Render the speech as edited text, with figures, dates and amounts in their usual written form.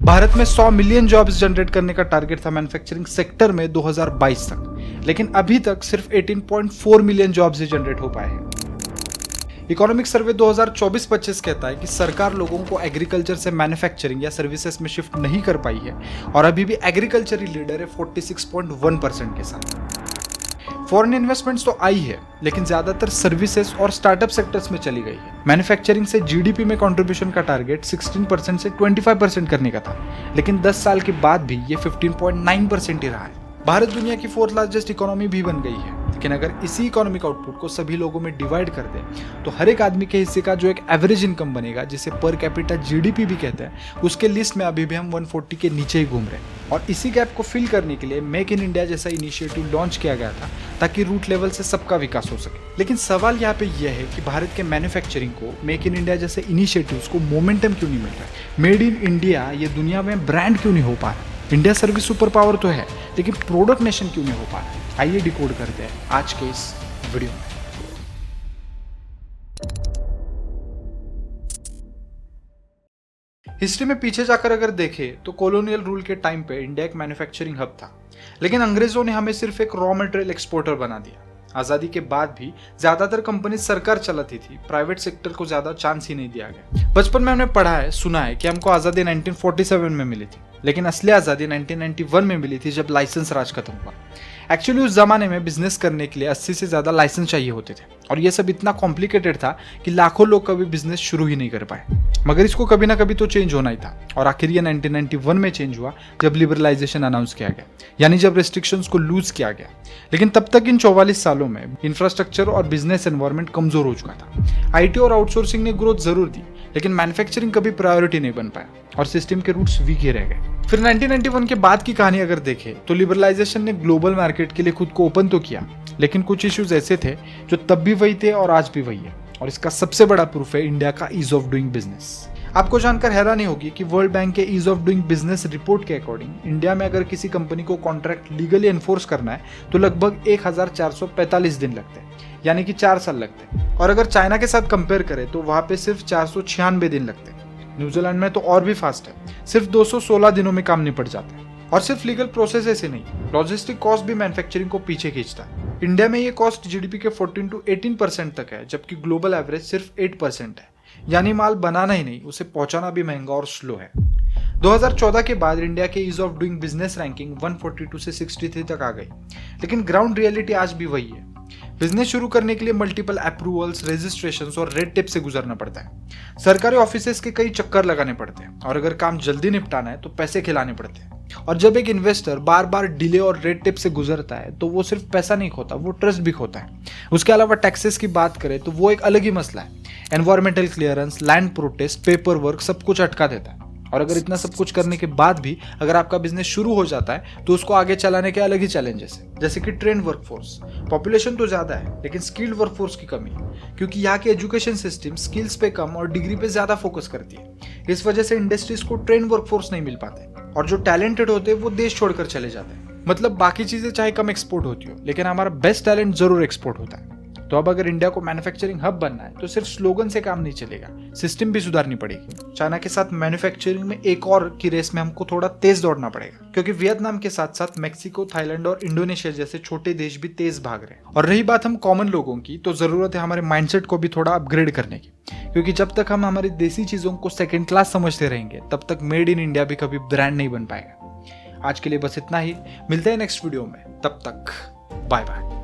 भारत में 100 million jobs generate करने का टारगेट था मैन्युफैक्चरिंग सेक्टर में 2022 तक, लेकिन अभी तक सिर्फ 18.4 मिलियन जॉब्स ही जनरेट हो पाए हैं। इकोनॉमिक सर्वे 2024-25 कहता है कि सरकार लोगों को एग्रीकल्चर से मैन्युफैक्चरिंग या सर्विसेज में शिफ्ट नहीं कर पाई है और अभी भी एग्रीकल्चर ही लीडर है 46.1% के साथ। फॉरेन इन्वेस्टमेंट्स तो आई है, लेकिन ज्यादातर सर्विसेज और स्टार्टअप सेक्टर्स में चली गई है। मैन्युफैक्चरिंग से जीडीपी में कंट्रीब्यूशन का टारगेट 16% से 25% करने का था, लेकिन 10 साल के बाद भी ये 15.9% ही रहा है। भारत दुनिया की 4th लार्जेस्ट इकोनॉमी भी बन गई है, लेकिन अगर इसी इकोनॉमिक आउटपुट को सभी लोगों में डिवाइड कर दें तो हर एक आदमी के हिस्से का जो एक एवरेज इनकम बनेगा, जिसे पर कैपिटा जीडीपी भी कहते हैं, उसके लिस्ट में अभी भी हम 140 के नीचे ही घूम रहे हैं। और इसी गैप को फिल करने के लिए मेक इन इंडिया जैसा इनिशिएटिव लॉन्च किया गया था, ताकि रूट लेवल से सबका विकास हो सके। लेकिन सवाल यहाँ पे यह है कि भारत के मैन्युफैक्चरिंग को मेक इन इंडिया जैसे इनिशिएटिव्स को मोमेंटम क्यों नहीं मिल रहा है। मेड इन इंडिया ये दुनिया में ब्रांड क्यों नहीं हो पा रहा। इंडिया सर्विस सुपर पावर तो है, लेकिन प्रोडक्ट नेशन क्यों नहीं हो पा रहा। आइए डिकोड करते हैं आज के इस वीडियो में। हिस्ट्री में पीछे जाकर अगर देखें तो कॉलोनियल रूल के टाइम पे इंडिया एक मैन्युफैक्चरिंग हब था, लेकिन अंग्रेजों ने हमें सिर्फ एक रॉ मटेरियल एक्सपोर्टर बना दिया। आजादी के बाद भी ज्यादातर कंपनी सरकार चलाती थी, प्राइवेट सेक्टर को ज्यादा चांस ही नहीं दिया गया। बचपन में हमने पढ़ा है, सुना है कि हमको आजादी 1947 में मिली थी, लेकिन असली आजादी 1991 में मिली थी, जब लाइसेंस राज खत्म हुआ। एक्चुअली उस जमाने में बिजनेस करने के लिए 80 से ज्यादा लाइसेंस चाहिए होते थे, और ये सब इतना कॉम्प्लिकेटेड था कि लाखों लोग कभी बिजनेस शुरू ही नहीं कर पाए। मगर इसको कभी ना कभी तो चेंज होना ही था, और आखिर ये 1991 में चेंज हुआ, जब लिबरलाइजेशन अनाउंस किया गया, यानी जब रेस्ट्रिक्शंस को लूज किया गया। लेकिन तब तक इन 44 सालों में इंफ्रास्ट्रक्चर और बिजनेस एनवायरनमेंट कमजोर हो चुका था। आईटी और आउटसोर्सिंग ने ग्रोथ जरूर दी, लेकिन मैन्युफैक्चरिंग कभी प्रायोरिटी नहीं बन पाया और सिस्टम के रूट्स वीक ही रह गए। फिर 1991 के बाद की कहानी अगर देखें तो लिबरलाइजेशन ने ग्लोबल मार्केट के लिए खुद को ओपन तो किया, लेकिन कुछ इश्यूज ऐसे थे जो तब भी वही थे और आज भी वही है। और इसका सबसे बड़ा प्रूफ है इंडिया का ईज ऑफ डूइंग बिजनेस। आपको जानकर हैरानी होगी कि वर्ल्ड बैंक के ease of doing business report के अकॉर्डिंग इंडिया में अगर किसी कंपनी को कॉन्ट्रैक्ट लीगली एनफोर्स करना है तो लगभग 1445 दिन लगते हैं, यानी कि 4 साल लगते हैं। और अगर चाइना के साथ कंपेयर करें तो वहां पे सिर्फ 496 दिन लगते हैं। न्यूजीलैंड में तो और भी फास्ट है, सिर्फ 216 दिनों में काम निपट जाता है। और सिर्फ लीगल प्रोसेस ऐसे नहीं, लॉजिस्टिक कॉस्ट भी मैन्युफैक्चरिंग को पीछे खींचता है। इंडिया में ये कॉस्ट जीडीपी के 14 to 18% तक है, जबकि ग्लोबल एवरेज सिर्फ 8% है। यानी माल बनाना ही नहीं, उसे पहुंचाना भी महंगा और स्लो है। 2014 के बाद इंडिया के ease of doing business ranking 142 से 63 तक आ गई, लेकिन ग्राउंड रियलिटी आज भी वही है। बिजनेस शुरू करने के लिए मल्टीपल अप्रूवल्स, रजिस्ट्रेशंस और रेड टेप से गुजरना पड़ता है। सरकारी ऑफिसेस के कई चक्कर लगाने पड़ते हैं, और अगर काम जल्दी निपटाना है तो पैसे खिलाने पड़ते हैं। और जब एक इन्वेस्टर बार बार डिले और रेड टेप से गुजरता है तो वो सिर्फ पैसा नहीं खोता, वो ट्रस्ट भी खोता है। उसके अलावा टैक्सेस की बात करें तो वो एक अलग ही मसला है। Environmental clearance, land protest, paper work, सब कुछ अटका देता है। और अगर इतना सब कुछ करने के बाद भी अगर आपका बिजनेस शुरू हो जाता है तो उसको आगे चलाने के अलग ही चैलेंजेस है, जैसे कि ट्रेंड वर्कफोर्स। पॉपुलेशन तो ज्यादा है, लेकिन स्किल्ड वर्कफोर्स की कमी, क्योंकि यहाँ की एजुकेशन सिस्टम स्किल्स पे कम और डिग्री पे ज्यादा फोकस करती है। इस वजह से इंडस्ट्रीज को ट्रेंड वर्कफोर्स नहीं मिल पाते, और जो टैलेंटेड होते हैं वो देश छोड़कर चले जाते हैं। मतलब बाकी चीजें चाहे कम एक्सपोर्ट होती हो, लेकिन हमारा बेस्ट टैलेंट जरूर एक्सपोर्ट होता है। तो अब अगर इंडिया को मैन्युफैक्चरिंग हब बनना है तो सिर्फ स्लोगन से काम नहीं चलेगा, सिस्टम भी सुधारनी पड़ेगी। चाइना के साथ मैन्युफैक्चरिंग में एक और की रेस में हमको थोड़ा तेज दौड़ना पड़ेगा, क्योंकि वियतनाम के साथ साथ मेक्सिको, थाईलैंड और इंडोनेशिया जैसे छोटे देश भी तेज भाग रहे हैं। और रही बात हम कॉमन लोगों की, तो जरूरत है हमारे माइंडसेट को भी थोड़ा अपग्रेड करने की, क्योंकि जब तक हम हमारी देसी चीजों को सेकेंड क्लास समझते रहेंगे तब तक मेड इन इंडिया भी कभी ब्रांड नहीं बन पाएगा। आज के लिए बस इतना ही, मिलते हैं नेक्स्ट वीडियो में, तब तक बाय बाय।